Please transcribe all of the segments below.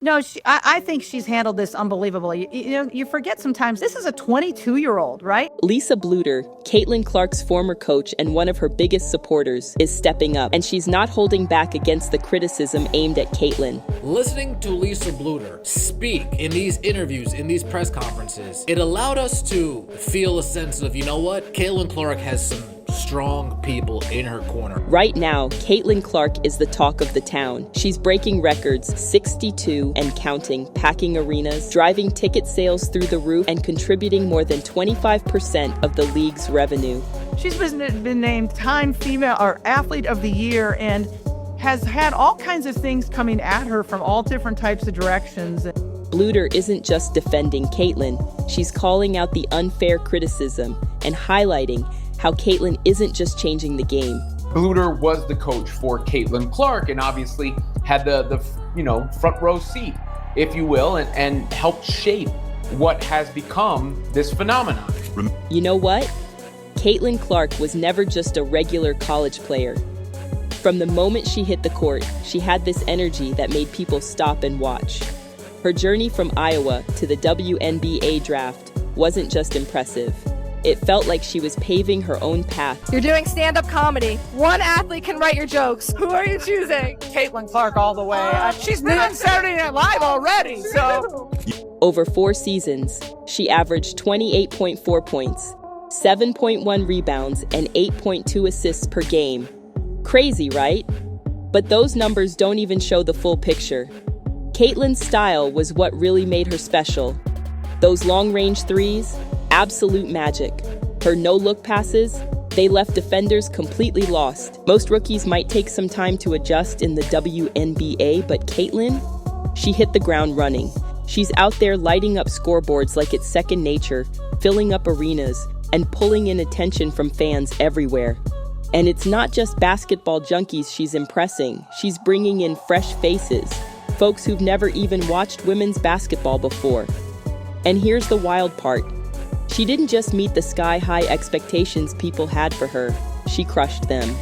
No, I think she's handled this unbelievably. You forget sometimes this is a 22-year-old, right? Lisa Bluder, Caitlin Clark's former coach and one of her biggest supporters, is stepping up, and she's not holding back against the criticism aimed at Caitlin. Listening to Lisa Bluder speak in these interviews, in these press conferences, it allowed us to feel a sense of, you know what, Caitlin Clark has some strong people in her corner. Right now, Caitlin Clark is the talk of the town. She's breaking records, 62 and counting, packing arenas, driving ticket sales through the roof, and contributing more than 25% of the league's revenue. She's been named Time Female or Athlete of the Year and has had all kinds of things coming at her from all different types of directions. Bluder isn't just defending Caitlin, she's calling out the unfair criticism and highlighting how Caitlin isn't just changing the game. Bluder was the coach for Caitlin Clark and obviously had the front row seat, if you will, and helped shape what has become this phenomenon. You know what? Caitlin Clark was never just a regular college player. From the moment she hit the court, she had this energy that made people stop and watch. Her journey from Iowa to the WNBA draft wasn't just impressive. It felt like she was paving her own path. You're doing stand-up comedy. One athlete can write your jokes. Who are you choosing? Caitlin Clark all the way. She's been on Saturday Night Live already, so. Over 4 seasons, she averaged 28.4 points, 7.1 rebounds, and 8.2 assists per game. Crazy, right? But those numbers don't even show the full picture. Caitlin's style was what really made her special. Those long-range threes, absolute magic. Her no-look passes, they left defenders completely lost. Most rookies might take some time to adjust in the WNBA, but Caitlin, she hit the ground running. She's out there lighting up scoreboards like it's second nature, filling up arenas, and pulling in attention from fans everywhere. And it's not just basketball junkies she's impressing. She's bringing in fresh faces, folks who've never even watched women's basketball before. And here's the wild part. She didn't just meet the sky-high expectations people had for her, she crushed them.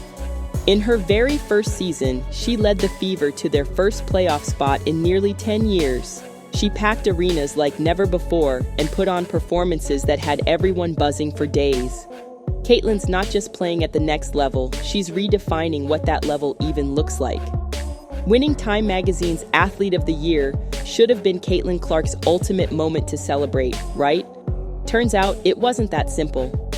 In her very first season, she led the Fever to their first playoff spot in nearly 10 years. She packed arenas like never before and put on performances that had everyone buzzing for days. Caitlin's not just playing at the next level, she's redefining what that level even looks like. Winning Time Magazine's Athlete of the Year should have been Caitlin Clark's ultimate moment to celebrate, right? Turns out it wasn't that simple.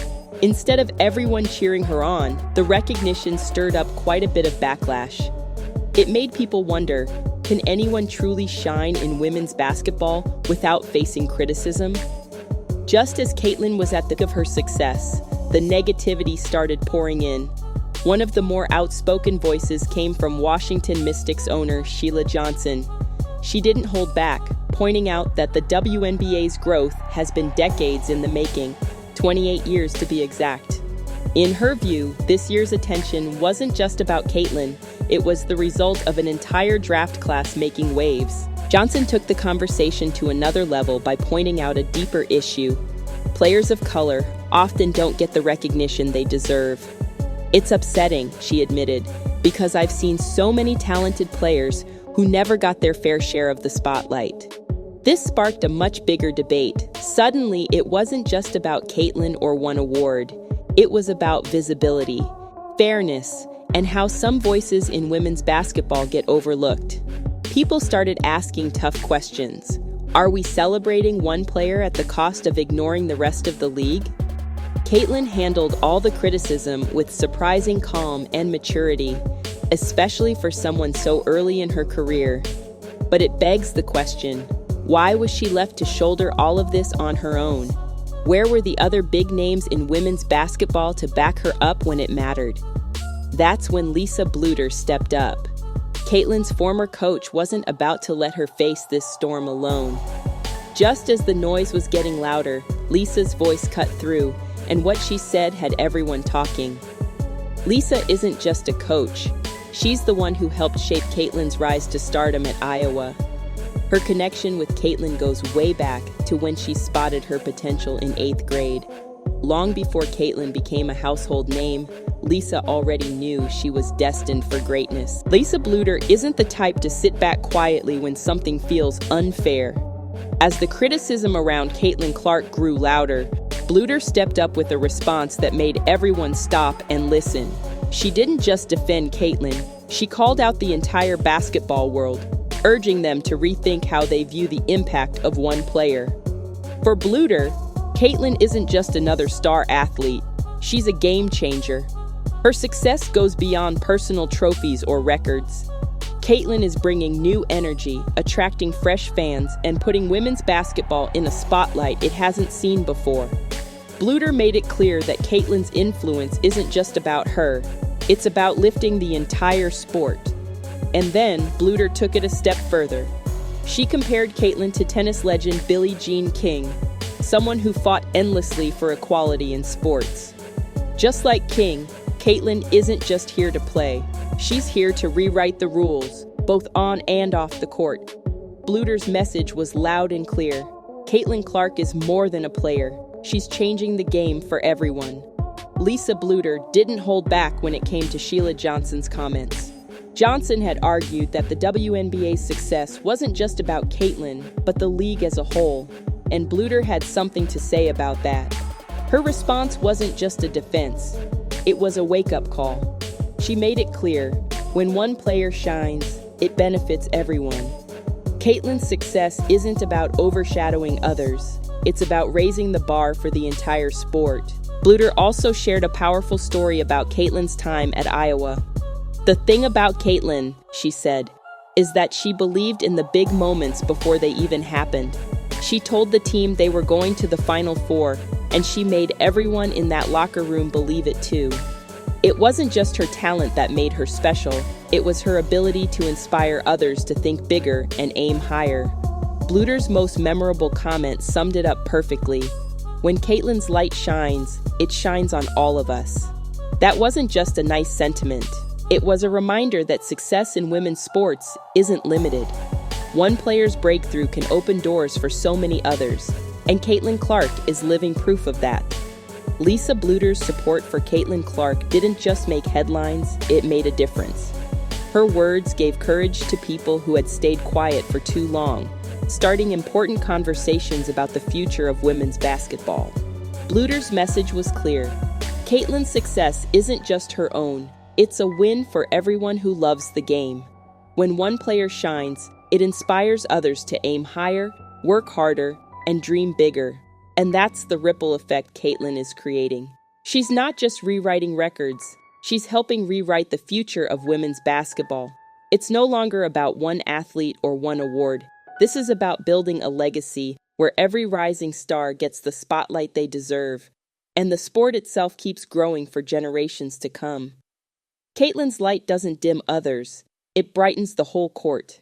Instead of everyone cheering her on, the recognition stirred up quite a bit of backlash. It made people wonder, can anyone truly shine in women's basketball without facing criticism? Just as Caitlin was at the peak of her success, the negativity started pouring in. One of the more outspoken voices came from Washington Mystics owner Sheila Johnson. She didn't hold back, pointing out that the WNBA's growth has been decades in the making, 28 years to be exact. In her view, this year's attention wasn't just about Caitlin, it was the result of an entire draft class making waves. Johnson took the conversation to another level by pointing out a deeper issue. Players of color often don't get the recognition they deserve. It's upsetting, she admitted, because I've seen so many talented players who never got their fair share of the spotlight. This sparked a much bigger debate. Suddenly, it wasn't just about Caitlin or one award. It was about visibility, fairness, and how some voices in women's basketball get overlooked. People started asking tough questions. Are we celebrating one player at the cost of ignoring the rest of the league? Caitlin handled all the criticism with surprising calm and maturity, especially for someone so early in her career. But it begs the question, why was she left to shoulder all of this on her own? Where were the other big names in women's basketball to back her up when it mattered? That's when Lisa Bluder stepped up. Caitlin's former coach wasn't about to let her face this storm alone. Just as the noise was getting louder, Lisa's voice cut through, and what she said had everyone talking. Lisa isn't just a coach. She's the one who helped shape Caitlin's rise to stardom at Iowa. Her connection with Caitlin goes way back to when she spotted her potential in 8th grade. Long before Caitlin became a household name, Lisa already knew she was destined for greatness. Lisa Bluder isn't the type to sit back quietly when something feels unfair. As the criticism around Caitlin Clark grew louder, Bluder stepped up with a response that made everyone stop and listen. She didn't just defend Caitlin, she called out the entire basketball world, urging them to rethink how they view the impact of one player. For Bluder, Caitlin isn't just another star athlete, she's a game changer. Her success goes beyond personal trophies or records. Caitlin is bringing new energy, attracting fresh fans, and putting women's basketball in a spotlight it hasn't seen before. Bluder made it clear that Caitlin's influence isn't just about her, it's about lifting the entire sport. And then, Bluder took it a step further. She compared Caitlin to tennis legend Billie Jean King, someone who fought endlessly for equality in sports. Just like King, Caitlin isn't just here to play. She's here to rewrite the rules, both on and off the court. Bluder's message was loud and clear. Caitlin Clark is more than a player. She's changing the game for everyone. Lisa Bluder didn't hold back when it came to Sheila Johnson's comments. Johnson had argued that the WNBA's success wasn't just about Caitlin, but the league as a whole, and Bluder had something to say about that. Her response wasn't just a defense, it was a wake-up call. She made it clear, when one player shines, it benefits everyone. Caitlin's success isn't about overshadowing others, it's about raising the bar for the entire sport. Bluder also shared a powerful story about Caitlin's time at Iowa. "The thing about Caitlin," she said, "is that she believed in the big moments before they even happened. She told the team they were going to the Final Four, and she made everyone in that locker room believe it too. It wasn't just her talent that made her special, it was her ability to inspire others to think bigger and aim higher." Bluder's most memorable comment summed it up perfectly. "When Caitlin's light shines, it shines on all of us." That wasn't just a nice sentiment. It was a reminder that success in women's sports isn't limited. One player's breakthrough can open doors for so many others, and Caitlin Clark is living proof of that. Lisa Bluder's support for Caitlin Clark didn't just make headlines, it made a difference. Her words gave courage to people who had stayed quiet for too long, starting important conversations about the future of women's basketball. Bluder's message was clear. Caitlin's success isn't just her own, it's a win for everyone who loves the game. When one player shines, it inspires others to aim higher, work harder, and dream bigger. And that's the ripple effect Caitlin is creating. She's not just rewriting records, she's helping rewrite the future of women's basketball. It's no longer about one athlete or one award. This is about building a legacy where every rising star gets the spotlight they deserve, and the sport itself keeps growing for generations to come. Caitlin's light doesn't dim others, it brightens the whole court.